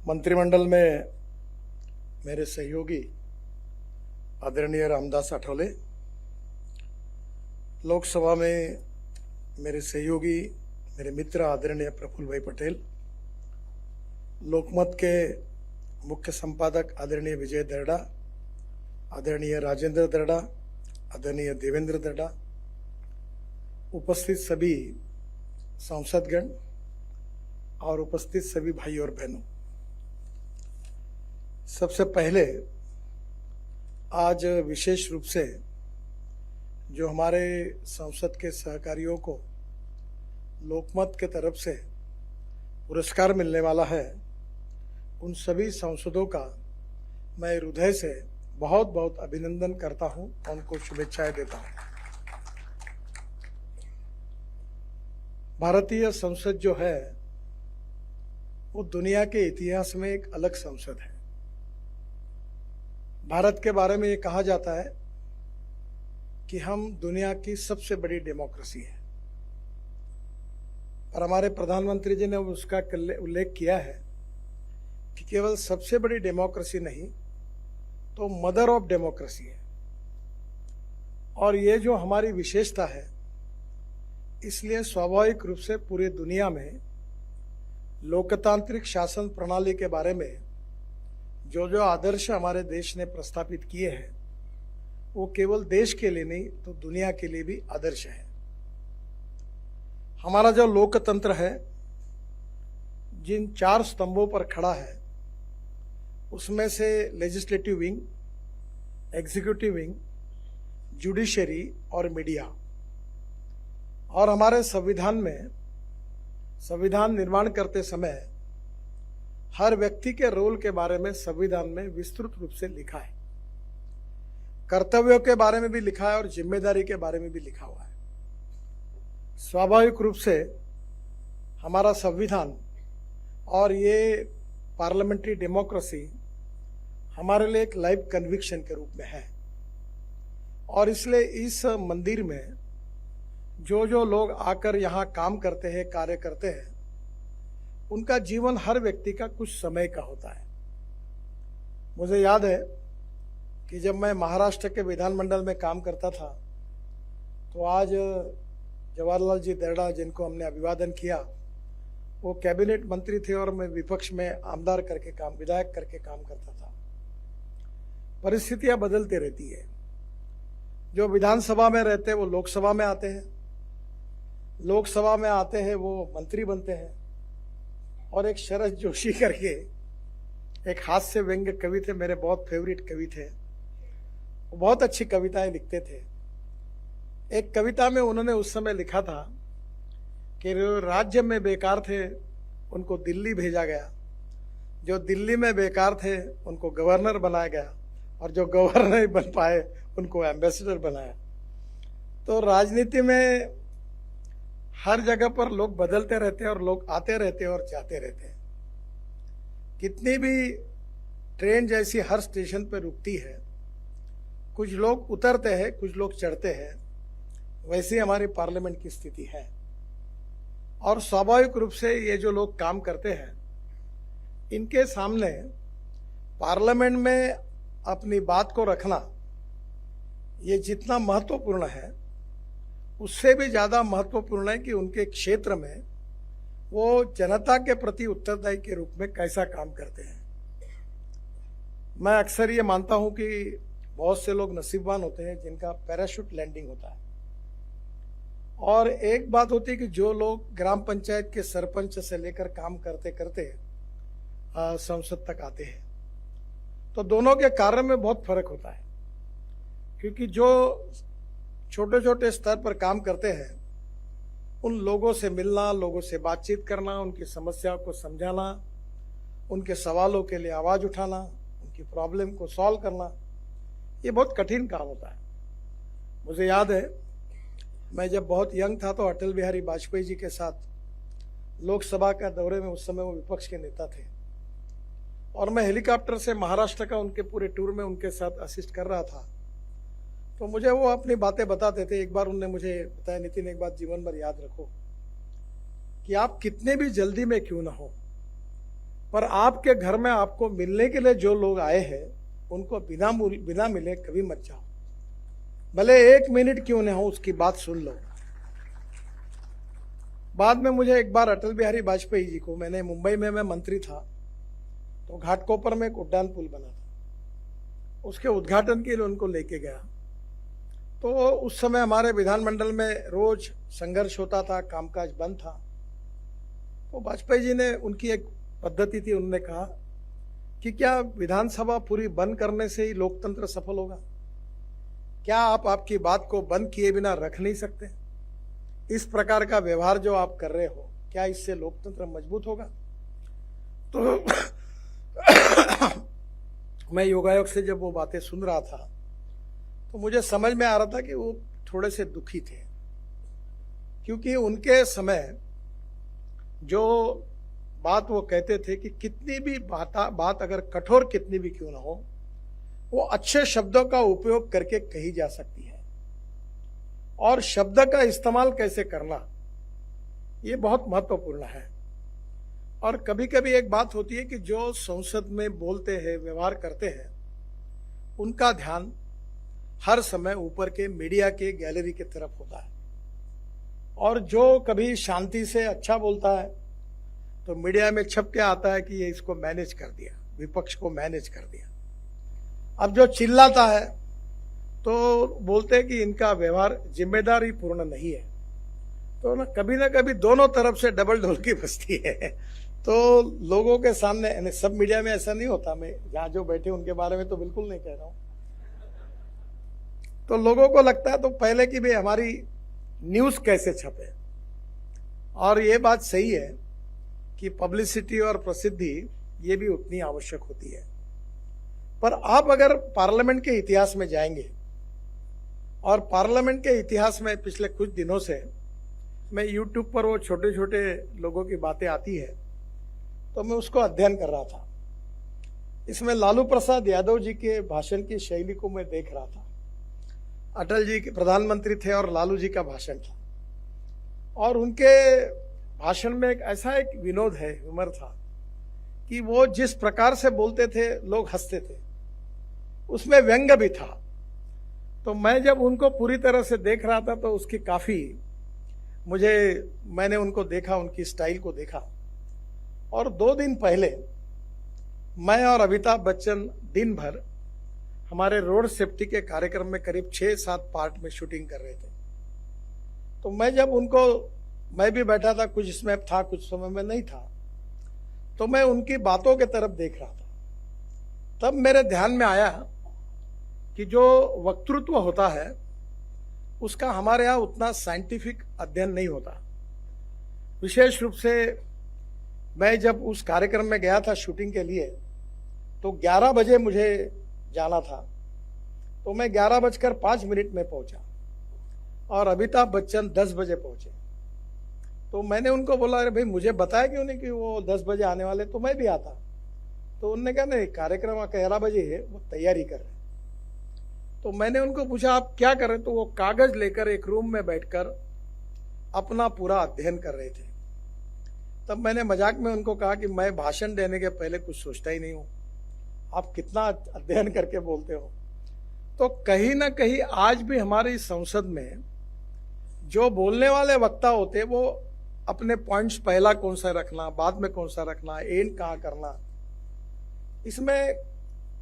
मंत्रिमंडल में मेरे सहयोगी आदरणीय रामदास आठवले, लोकसभा में मेरे सहयोगी मेरे मित्र आदरणीय प्रफुल्ल भाई पटेल, लोकमत के मुख्य संपादक आदरणीय विजय दर्डा, आदरणीय राजेंद्र दर्डा, आदरणीय देवेंद्र दर्डा, उपस्थित सभी सांसदगण और उपस्थित सभी भाई और बहनों, सबसे पहले आज विशेष रूप से जो हमारे संसद के सहकारियों को लोकमत के तरफ से पुरस्कार मिलने वाला है, उन सभी सांसदों का मैं हृदय से बहुत बहुत अभिनंदन करता हूं और उनको शुभेच्छाएं देता हूं। भारतीय संसद जो है वो दुनिया के इतिहास में एक अलग संसद है। भारत के बारे में ये कहा जाता है कि हम दुनिया की सबसे बड़ी डेमोक्रेसी है, और हमारे प्रधानमंत्री जी ने उसका उल्लेख किया है कि केवल सबसे बड़ी डेमोक्रेसी नहीं तो मदर ऑफ डेमोक्रेसी है। और ये जो हमारी विशेषता है, इसलिए स्वाभाविक रूप से पूरी दुनिया में लोकतांत्रिक शासन प्रणाली के बारे में जो जो आदर्श हमारे देश ने प्रस्थापित किए हैं, वो केवल देश के लिए नहीं तो दुनिया के लिए भी आदर्श है। हमारा जो लोकतंत्र है, जिन 4 स्तंभों पर खड़ा है, उसमें से legislative wing, executive wing, judiciary और मीडिया। और हमारे संविधान में संविधान निर्माण करते समय हर व्यक्ति के रोल के बारे में संविधान में विस्तृत रूप से लिखा है, कर्तव्यों के बारे में भी लिखा है और जिम्मेदारी के बारे में भी लिखा हुआ है। स्वाभाविक रूप से हमारा संविधान और ये पार्लियामेंट्री डेमोक्रेसी हमारे लिए एक लाइफ कन्विक्शन के रूप में है। और इसलिए इस मंदिर में जो जो लोग आकर यहाँ काम करते हैं, कार्य करते हैं, उनका जीवन हर व्यक्ति का कुछ समय का होता है। मुझे याद है कि जब मैं महाराष्ट्र के विधानमंडल में काम करता था, तो आज जवाहरलाल जी दर्डा, जिनको हमने अभिवादन किया, वो कैबिनेट मंत्री थे और मैं विपक्ष में आमदार करके काम, विधायक करके काम करता था। परिस्थितियां बदलती रहती है। जो विधानसभा में रहते हैं वो लोकसभा में आते हैं, लोकसभा में आते हैं वो मंत्री बनते हैं। और एक शरद जोशी करके एक हास्य व्यंग्य कवि थे, मेरे बहुत फेवरेट कवि थे, वो बहुत अच्छी कविताएं लिखते थे। एक कविता में उन्होंने उस समय लिखा था कि राज्य में बेकार थे उनको दिल्ली भेजा गया, जो दिल्ली में बेकार थे उनको गवर्नर बनाया गया, और जो गवर्नर नहीं बन पाए उनको एम्बेसडर बनाया। तो राजनीति में हर जगह पर लोग बदलते रहते हैं और लोग आते रहते हैं और जाते रहते हैं। कितनी भी ट्रेन जैसी हर स्टेशन पर रुकती है, कुछ लोग उतरते हैं, कुछ लोग चढ़ते हैं, वैसी हमारी पार्लियामेंट की स्थिति है। और स्वाभाविक रूप से ये जो लोग काम करते हैं, इनके सामने पार्लियामेंट में अपनी बात को रखना ये जितना महत्वपूर्ण है, उससे भी ज्यादा महत्वपूर्ण है कि उनके क्षेत्र में वो जनता के प्रति उत्तरदायी के रूप में कैसा काम करते हैं। मैं अक्सर ये मानता हूं कि बहुत से लोग नसीबवान होते हैं जिनका पैराशूट लैंडिंग होता है। और एक बात होती है कि जो लोग ग्राम पंचायत के सरपंच से लेकर काम करते करते संसद तक आते हैं, तो दोनों के कार्य में बहुत फर्क होता है। क्योंकि जो छोटे छोटे स्तर पर काम करते हैं, उन लोगों से मिलना, लोगों से बातचीत करना, उनकी समस्याओं को समझाना, उनके सवालों के लिए आवाज उठाना, उनकी प्रॉब्लम को सॉल्व करना, ये बहुत कठिन काम होता है। मुझे याद है, मैं जब बहुत यंग था तो अटल बिहारी वाजपेयी जी के साथ लोकसभा का दौरे में, उस समय वो विपक्ष के नेता थे, और मैं हेलीकॉप्टर से महाराष्ट्र का उनके पूरे टूर में उनके साथ असिस्ट कर रहा था। तो मुझे वो अपनी बातें बताते थे। एक बार उन्होंने मुझे बताया, नितिन एक बात जीवन भर याद रखो कि आप कितने भी जल्दी में क्यों ना हो, पर आपके घर में आपको मिलने के लिए जो लोग आए हैं उनको बिना मिले कभी मत जाओ, भले 1 मिनट क्यों न हो, उसकी बात सुन लो। बाद में मुझे एक बार अटल बिहारी वाजपेयी जी को, मुंबई में मैं मंत्री था, तो घाटकोपर में एक उड्डान पुल बना था, उसके उद्घाटन के लिए उनको लेके गया। तो उस समय हमारे विधानमंडल में रोज संघर्ष होता था, कामकाज बंद था। तो वाजपेयी जी ने, उनकी एक पद्धति थी, उन्होंने कहा कि क्या विधानसभा पूरी बंद करने से ही लोकतंत्र सफल होगा? क्या आप आपकी बात को बंद किए बिना रख नहीं सकते? इस प्रकार का व्यवहार जो आप कर रहे हो, क्या इससे लोकतंत्र मजबूत होगा? तो मैं योगायोग से जब वो बातें सुन रहा था तो मुझे समझ में आ रहा था कि वो थोड़े से दुखी थे, क्योंकि उनके समय जो बात वो कहते थे कि कितनी भी बात अगर कठोर कितनी भी क्यों ना हो, वो अच्छे शब्दों का उपयोग करके कही जा सकती है, और शब्द का इस्तेमाल कैसे करना ये बहुत महत्वपूर्ण है। और कभी कभी एक बात होती है कि जो संसद में बोलते हैं, व्यवहार करते हैं, उनका ध्यान हर समय ऊपर के मीडिया के गैलरी की तरफ होता है, और जो कभी शांति से अच्छा बोलता है तो मीडिया में छप के आता है कि ये इसको मैनेज कर दिया, विपक्ष को मैनेज कर दिया। अब जो चिल्लाता है तो बोलते हैं कि इनका व्यवहार जिम्मेदारी पूर्ण नहीं है। तो ना कभी दोनों तरफ से डबल ढोलकी बजती है। तो लोगों के सामने, सब मीडिया में ऐसा नहीं होता, मैं जहां जो बैठे उनके बारे में तो बिल्कुल नहीं कह रहा हूं, तो लोगों को लगता है तो पहले कि भाई हमारी न्यूज कैसे छपे। और ये बात सही है कि पब्लिसिटी और प्रसिद्धि ये भी उतनी आवश्यक होती है। पर आप अगर पार्लियामेंट के इतिहास में जाएंगे, और पार्लियामेंट के इतिहास में पिछले कुछ दिनों से मैं यूट्यूब पर वो छोटे छोटे लोगों की बातें आती है, तो मैं उसको अध्ययन कर रहा था। इसमें लालू प्रसाद यादव जी के भाषण की शैली को मैं देख रहा था। अटल जी के प्रधानमंत्री थे और लालू जी का भाषण था, और उनके भाषण में ऐसा एक विनोद है, ह्यूमर था, कि वो जिस प्रकार से बोलते थे लोग हंसते थे, उसमें व्यंग्य भी था। तो मैं जब उनको पूरी तरह से देख रहा था तो उसकी काफी मैंने उनको देखा, उनकी स्टाइल को देखा। और 2 दिन पहले मैं और अमिताभ बच्चन दिन भर हमारे रोड सेफ्टी के कार्यक्रम में करीब 6-7 पार्ट में शूटिंग कर रहे थे। तो मैं भी बैठा था, कुछ इसमें था, कुछ समय में नहीं था। तो मैं उनकी बातों के तरफ देख रहा था। तब मेरे ध्यान में आया कि जो वक्तृत्व होता है उसका हमारे यहाँ उतना साइंटिफिक अध्ययन नहीं होता। विशेष रूप से मैं जब उस कार्यक्रम में गया था शूटिंग के लिए, तो 11 बजे मुझे जाना था, तो मैं 11:05 में पहुंचा, और अमिताभ बच्चन 10 बजे पहुंचे। तो मैंने उनको बोला, अरे भाई मुझे बताया क्यों नहीं कि वो 10 बजे आने वाले, तो मैं भी आता। तो उन्होंने कहा नहीं, कार्यक्रम 11 बजे है, वो तैयारी कर रहे हैं। तो मैंने उनको पूछा आप क्या कर रहे हैं? तो वो कागज लेकर एक रूम में बैठकर अपना पूरा अध्ययन कर रहे थे। तब मैंने मजाक में उनको कहा कि मैं भाषण देने के पहले कुछ सोचता ही नहीं हूं, आप कितना अध्ययन करके बोलते हो। तो कहीं ना कहीं आज भी हमारी संसद में जो बोलने वाले वक्ता होते हैं, वो अपने पॉइंट्स पहला कौन सा रखना, बाद में कौन सा रखना, एंड कहाँ करना, इसमें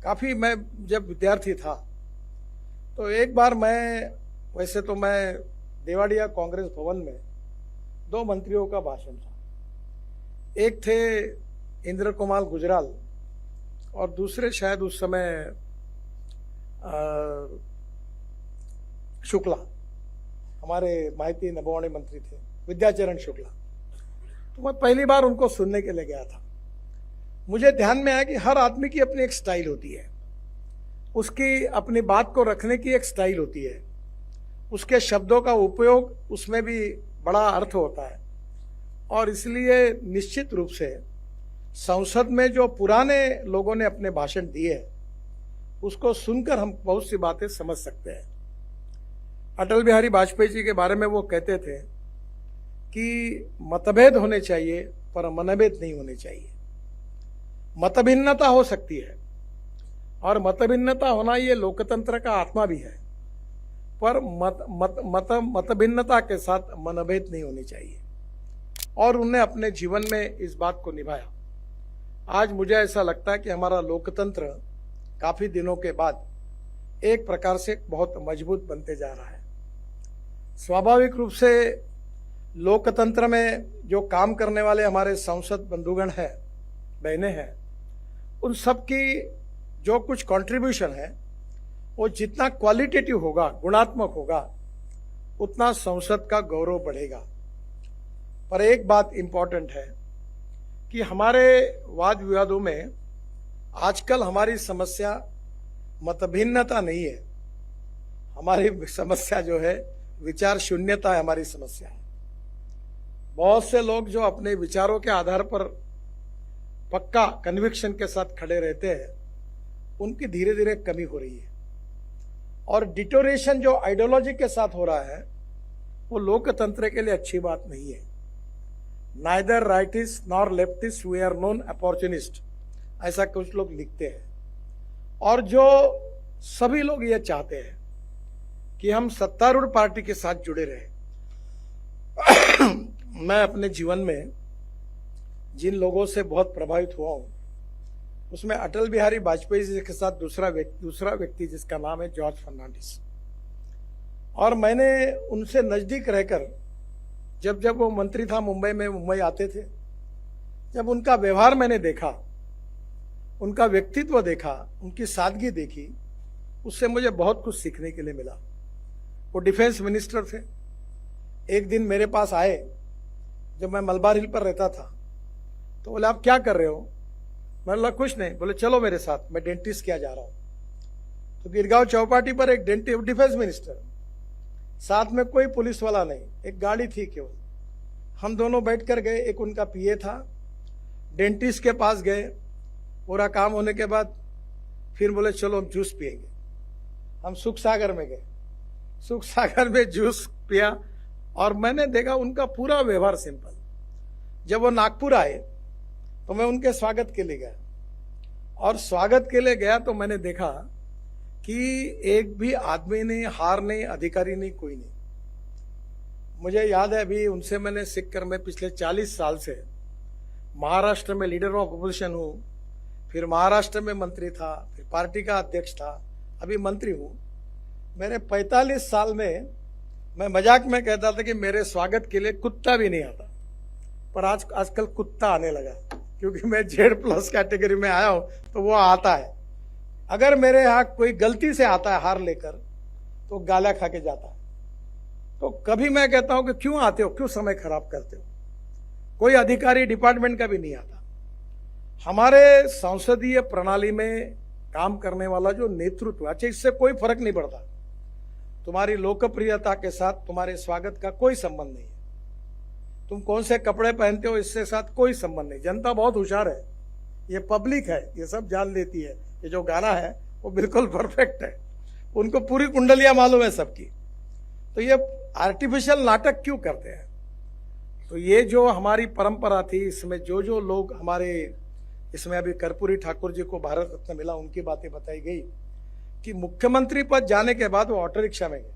काफी, मैं जब विद्यार्थी था तो एक बार वैसे तो मैं देवाड़िया कांग्रेस भवन में 2 मंत्रियों का भाषण था। एक थे इंद्र कुमार गुजराल, और दूसरे शायद उस समय शुक्ला, हमारे माहिती नभोवाणी मंत्री थे, विद्याचरण शुक्ला। तो मैं पहली बार उनको सुनने के लिए गया था। मुझे ध्यान में आया कि हर आदमी की अपनी एक स्टाइल होती है, उसकी अपनी बात को रखने की एक स्टाइल होती है, उसके शब्दों का उपयोग उसमें भी बड़ा अर्थ होता है। और इसलिए निश्चित रूप से संसद में जो पुराने लोगों ने अपने भाषण दिए उसको सुनकर हम बहुत सी बातें समझ सकते हैं। अटल बिहारी वाजपेयी जी के बारे में वो कहते थे कि मतभेद होने चाहिए पर मनभेद नहीं होने चाहिए। मतभिन्नता हो सकती है और मतभिन्नता होना ये लोकतंत्र का आत्मा भी है, पर मतभिन्नता के साथ मनभेद नहीं होनी चाहिए और उन्होंने अपने जीवन में इस बात को निभाया। आज मुझे ऐसा लगता है कि हमारा लोकतंत्र काफी दिनों के बाद एक प्रकार से बहुत मजबूत बनते जा रहा है। स्वाभाविक रूप से लोकतंत्र में जो काम करने वाले हमारे सांसद बंधुगण हैं, बहनें हैं, उन सब की जो कुछ कंट्रीब्यूशन है वो जितना क्वालिटेटिव होगा, गुणात्मक होगा, उतना संसद का गौरव बढ़ेगा। पर एक बात इंपॉर्टेंट है कि हमारे वाद विवादों में आजकल हमारी समस्या मतभिन्नता नहीं है, हमारी समस्या जो है विचार शून्यता है। हमारी समस्या है बहुत से लोग जो अपने विचारों के आधार पर पक्का कन्विक्शन के साथ खड़े रहते हैं, उनकी धीरे धीरे कमी हो रही है और डिटोरेशन जो आइडियोलॉजी के साथ हो रहा है वो लोकतंत्र के लिए अच्छी बात नहीं है। Neither rightist nor leftist we are non opportunist, ऐसा कुछ लोग लिखते हैं। और जो सभी लोग ये चाहते हैं कि हम सत्तारूढ़ पार्टी के साथ जुड़े रहे। मैं अपने जीवन में जिन लोगों से बहुत प्रभावित हुआ हूं, उसमें अटल बिहारी वाजपेयी जी के साथ दूसरा व्यक्ति जिसका नाम है जॉर्ज फर्नांडिस। और मैंने उनसे नजदीक रहकर जब वो मंत्री था मुंबई आते थे, जब उनका व्यवहार मैंने देखा, उनका व्यक्तित्व देखा, उनकी सादगी देखी, उससे मुझे बहुत कुछ सीखने के लिए मिला। वो डिफेंस मिनिस्टर थे। एक दिन मेरे पास आए जब मैं मलबार हिल पर रहता था, तो बोले आप क्या कर रहे हो? मैंने बोला कुछ नहीं। बोले चलो मेरे साथ, मैं डेंटिस्ट किया जा रहा हूं। तो गिरगांव चौपाटी पर एक डिफेंस मिनिस्टर, साथ में कोई पुलिस वाला नहीं, एक गाड़ी थी केवल। हम दोनों बैठकर गए, एक उनका पीए था, डेंटिस्ट के पास गए। पूरा काम होने के बाद फिर बोले चलो हम जूस पिएंगे। हम सुख सागर में गए, सुख सागर में जूस पिया और मैंने देखा उनका पूरा व्यवहार सिंपल। जब वो नागपुर आए तो मैं उनके स्वागत के लिए गया और स्वागत के लिए गया तो मैंने देखा कि एक भी आदमी नहीं, हार नहीं, अधिकारी नहीं, कोई नहीं। मुझे याद है अभी उनसे मैंने सीख कर, मैं पिछले 40 साल से महाराष्ट्र में लीडर ऑफ अपोजिशन हूं, फिर महाराष्ट्र में मंत्री था, फिर पार्टी का अध्यक्ष था, अभी मंत्री हूं। मेरे 45 साल में मैं मजाक में कहता था कि मेरे स्वागत के लिए कुत्ता भी नहीं आता, पर आजकल कुत्ता आने लगा क्योंकि मैं Z+ कैटेगरी में आया हूं तो वो आता है। अगर मेरे यहाँ कोई गलती से आता है हार लेकर तो गाला खा के जाता है। तो कभी मैं कहता हूं कि क्यों आते हो, क्यों समय खराब करते हो? कोई अधिकारी डिपार्टमेंट का भी नहीं आता। हमारे संसदीय प्रणाली में काम करने वाला जो नेतृत्व, अच्छा इससे कोई फर्क नहीं पड़ता, तुम्हारी लोकप्रियता के साथ तुम्हारे स्वागत का कोई संबंध नहीं है। तुम कौन से कपड़े पहनते हो इससे साथ कोई संबंध नहीं। जनता बहुत होशियार है, ये पब्लिक है, ये सब जान लेती है। ये जो गाना है वो बिल्कुल परफेक्ट है, उनको पूरी कुंडलियां मालूम है सबकी। तो ये आर्टिफिशियल नाटक क्यों करते हैं? तो ये जो हमारी परंपरा थी, इसमें जो लोग हमारे, इसमें अभी कर्पूरी ठाकुर जी को भारत रत्न मिला, उनकी बातें बताई गई कि मुख्यमंत्री पद जाने के बाद वो ऑटो रिक्शा में गए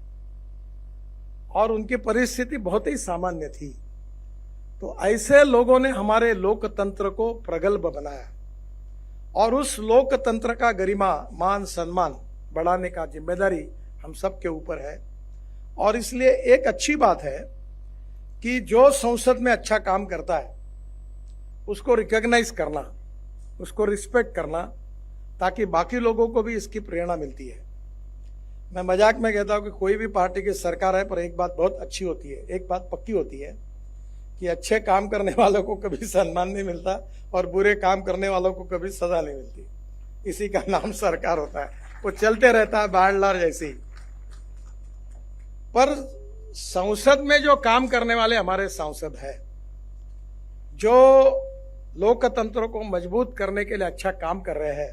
और उनकी परिस्थिति बहुत ही सामान्य थी। तो ऐसे लोगों ने हमारे लोकतंत्र को प्रगल्भ बनाया और उस लोकतंत्र का गरिमा, मान, सम्मान बढ़ाने का जिम्मेदारी हम सब के ऊपर है। और इसलिए एक अच्छी बात है कि जो संसद में अच्छा काम करता है उसको रिकॉग्नाइज करना, उसको रिस्पेक्ट करना, ताकि बाकी लोगों को भी इसकी प्रेरणा मिलती है। मैं मजाक में कहता हूं कि कोई भी पार्टी की सरकार है, पर एक बात बहुत अच्छी होती है, एक बात पक्की होती है कि अच्छे काम करने वालों को कभी सम्मान नहीं मिलता और बुरे काम करने वालों को कभी सजा नहीं मिलती। इसी का नाम सरकार होता है, वो चलते रहता है बाढ़ लार जैसी। पर संसद में जो काम करने वाले हमारे सांसद है, जो लोकतंत्र को मजबूत करने के लिए अच्छा काम कर रहे हैं,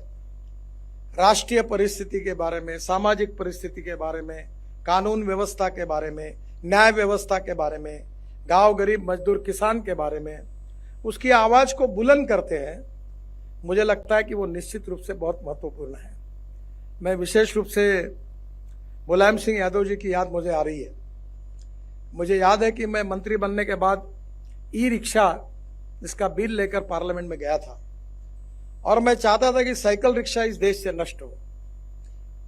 राष्ट्रीय परिस्थिति के बारे में, सामाजिक परिस्थिति के बारे में, कानून व्यवस्था के बारे में, न्याय व्यवस्था के बारे में, गांव गरीब मजदूर किसान के बारे में, उसकी आवाज को बुलंद करते हैं, मुझे लगता है कि वो निश्चित रूप से बहुत महत्वपूर्ण है। मैं विशेष रूप से मुलायम सिंह यादव जी की याद मुझे आ रही है। मुझे याद है कि मैं मंत्री बनने के बाद ई रिक्शा इसका बिल लेकर पार्लियामेंट में गया था और मैं चाहता था कि साइकिल रिक्शा इस देश से नष्ट हो।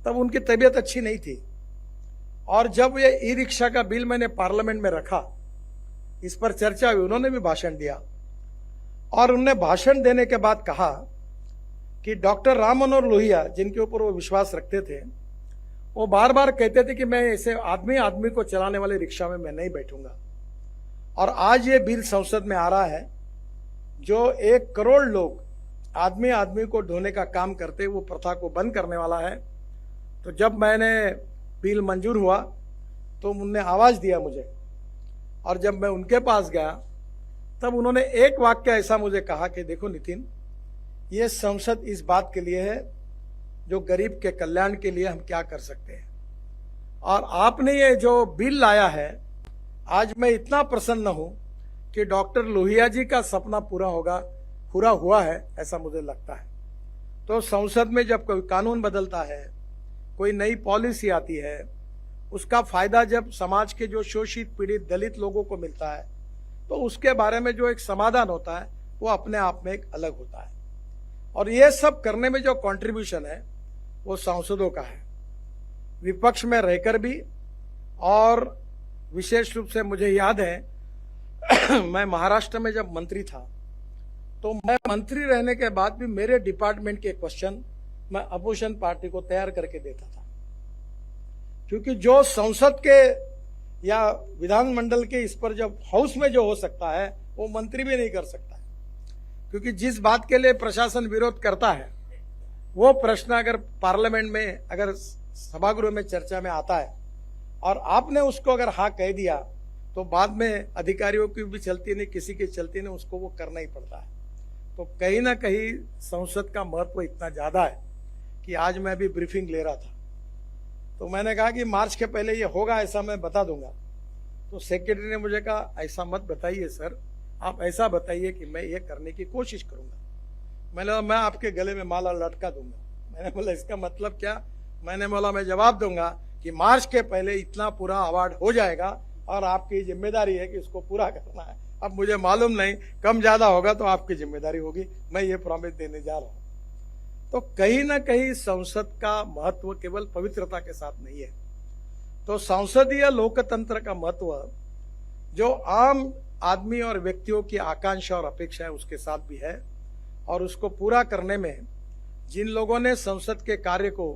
तब उनकी तबीयत अच्छी नहीं थी और जब ये ई रिक्शा का बिल मैंने पार्लियामेंट में रखा, इस पर चर्चा हुई, उन्होंने भी भाषण दिया और उन्होंने भाषण देने के बाद कहा कि डॉक्टर राम मनोहर लोहिया, जिनके ऊपर वो विश्वास रखते थे, वो बार बार कहते थे कि मैं ऐसे आदमी को चलाने वाले रिक्शा में मैं नहीं बैठूंगा। और आज ये बिल संसद में आ रहा है जो 1 करोड़ लोग आदमी को ढोने का काम करते, वो प्रथा को बंद करने वाला है। तो जब मैंने बिल मंजूर हुआ तो उन्होंने आवाज दिया मुझे और जब मैं उनके पास गया तब उन्होंने एक वाक्य ऐसा मुझे कहा कि देखो नितिन, ये संसद इस बात के लिए है जो गरीब के कल्याण के लिए हम क्या कर सकते हैं, और आपने ये जो बिल लाया है, आज मैं इतना प्रसन्न हूं कि डॉक्टर लोहिया जी का सपना पूरा हुआ है, ऐसा मुझे लगता है। तो संसद में जब कोई कानून बदलता है, कोई नई पॉलिसी आती है, उसका फायदा जब समाज के जो शोषित पीड़ित दलित लोगों को मिलता है तो उसके बारे में जो एक समाधान होता है वो अपने आप में एक अलग होता है। और ये सब करने में जो कंट्रीब्यूशन है वो सांसदों का है, विपक्ष में रहकर भी। और विशेष रूप से मुझे याद है मैं महाराष्ट्र में जब मंत्री था तो मैं मंत्री रहने के बाद भी मेरे डिपार्टमेंट के क्वेश्चन मैं अपोजिशन पार्टी को तैयार करके देता था, क्योंकि जो संसद के या विधानमंडल के इस पर जब हाउस में जो हो सकता है वो मंत्री भी नहीं कर सकता है। क्योंकि जिस बात के लिए प्रशासन विरोध करता है वो प्रश्न अगर पार्लियामेंट में, अगर सभागृह में चर्चा में आता है और आपने उसको अगर हाँ कह दिया तो बाद में अधिकारियों की भी चलती नहीं, किसी की चलती नहीं, उसको वो करना ही पड़ता है। तो कहीं ना कहीं संसद का महत्व इतना ज्यादा है कि आज मैं भी ब्रीफिंग ले रहा था तो मैंने कहा कि मार्च के पहले ये होगा ऐसा मैं बता दूंगा। तो सेक्रेटरी ने मुझे कहा ऐसा मत बताइए सर, आप ऐसा बताइए कि मैं ये करने की कोशिश करूंगा। मैं आपके गले में माला लटका दूंगा। मैंने बोला इसका मतलब क्या? मैंने बोला मैं जवाब दूंगा कि मार्च के पहले इतना पूरा अवार्ड हो जाएगा और आपकी जिम्मेदारी है कि उसको पूरा करना है। अब मुझे मालूम नहीं, कम ज्यादा होगा तो आपकी जिम्मेदारी होगी, मैं ये प्रॉमिस देने जा रहा हूं। तो कहीं ना कहीं संसद का महत्व केवल पवित्रता के साथ नहीं है। तो संसदीय लोकतंत्र का महत्व जो आम आदमी और व्यक्तियों की आकांक्षा और अपेक्षा है उसके साथ भी है, और उसको पूरा करने में जिन लोगों ने संसद के कार्य को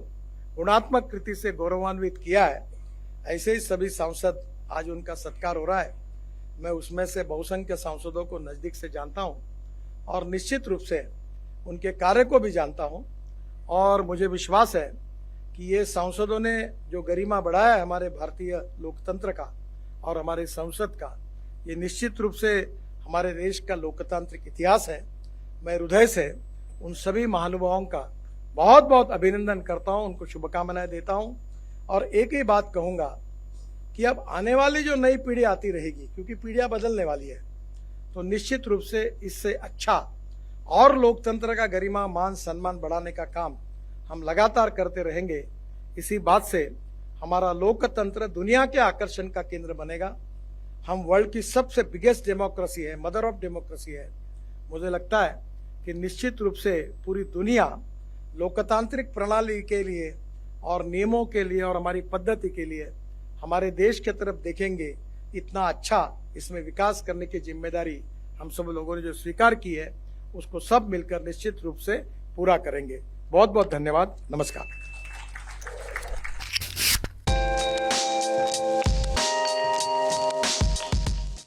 गुणात्मक कृति से गौरवान्वित किया है, ऐसे ही सभी सांसद आज उनका सत्कार हो रहा है। मैं उसमें से बहुसंख्य सांसदों को नजदीक से जानता हूं और निश्चित रूप से उनके कार्य को भी जानता हूं, और मुझे विश्वास है कि ये सांसदों ने जो गरिमा बढ़ाया है हमारे भारतीय लोकतंत्र का और हमारे संसद का, ये निश्चित रूप से हमारे देश का लोकतांत्रिक इतिहास है। मैं हृदय से उन सभी महानुभावों का बहुत बहुत अभिनंदन करता हूं, उनको शुभकामनाएं देता हूं। और एक ही बात कहूंगा कि अब आने वाली जो नई पीढ़ी आती रहेगी, क्योंकि पीढ़ियां बदलने वाली है, तो निश्चित रूप से इससे अच्छा और लोकतंत्र का गरिमा मान सम्मान बढ़ाने का काम हम लगातार करते रहेंगे। इसी बात से हमारा लोकतंत्र दुनिया के आकर्षण का केंद्र बनेगा। हम वर्ल्ड की सबसे बिगेस्ट डेमोक्रेसी है, मदर ऑफ डेमोक्रेसी है। मुझे लगता है कि निश्चित रूप से पूरी दुनिया लोकतांत्रिक प्रणाली के लिए और नियमों के लिए और हमारी पद्धति के लिए हमारे देश की तरफ देखेंगे। इतना अच्छा इसमें विकास करने की जिम्मेदारी हम सब लोगों ने जो स्वीकार की है उसको सब मिलकर निश्चित रूप से पूरा करेंगे। बहुत बहुत धन्यवाद। नमस्कार।